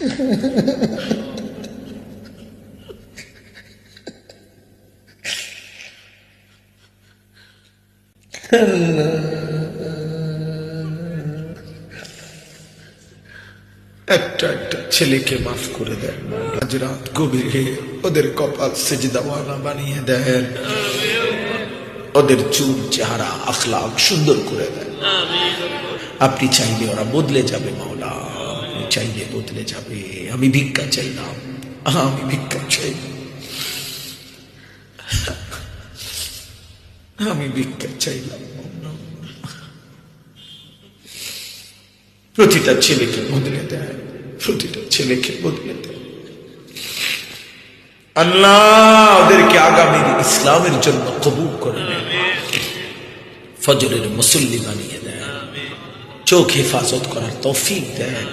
একটা একটা ছেলেকে মাফ করে দেন, আজ রাত গভীরে ওদের কপাল সেজদাওয়ালা বানিয়ে দেন, ওদের চুল চেহারা আখলাক সুন্দর করে দেন। আপনি চাইলে ওরা বদলে যাবে মাওলা, আপনি চাইলে বদলে যাবে। আমি ভিক্ষা চাইলাম, আমি ভিক্ষা চাই, আমি ভিক্ষা চাইলাম। প্রতিটা ছেলেকে বদলে দেয়, প্রতিটা ছেলেকে বদলে দেয় আল্লাহ। ওদেরকে আগামী ইসলামের জন্য কবুল করে নেন, ফজরের মুসল্লি বানিয়ে দেন, চোখ হেফাজত করার তৌফিক দেন,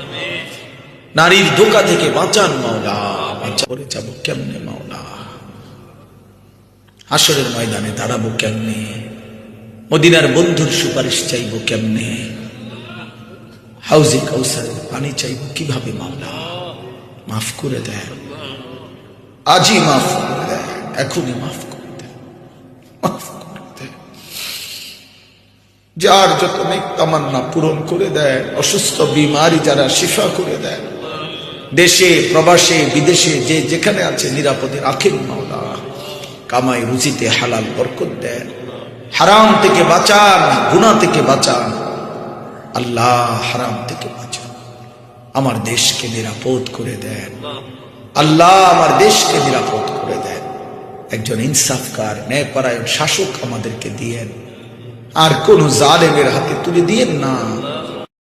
নারীর ধোঁকা থেকে বাঁচান মাওলা। বাঁচা করে যাবো কেমনে মাওলা? হাসরের ময়দানে দাঁড়াবো কেমনে? মদিনার বন্ধুর সুপারিশ চাইবো কেমনে? হাউজে কাউসারের পানি চাইবো কিভাবে মাওলা? মাফ করে দেন, আজই মাফ করে দেন, এখনই মাফ করে দেন, মাফ করে দেন। যার যত নেক তামান্না পূরণ করে দেন, অসুস্থ বিমারি যারা শিফা করে দেন, দেশে প্রবাসে বিদেশে যে যেখানে আছে নিরাপদে রাখেন মাওলা। কামাই রুজিতে হালাল বরকত দেন, হারাম থেকে বাঁচান, গুনাহ থেকে বাঁচান আল্লাহ, হারাম থেকে বাঁচান। আমার দেশকে নিরাপদ করে দেন আল্লাহ, আমার দেশকে নিরাপদ করে দেন। একজন ইনসাফকার ন্যায়পরায়ণ শাসক আমাদেরকে দিয়েন, আর কোন জালেমের হাতে তুলে দিয়েন না।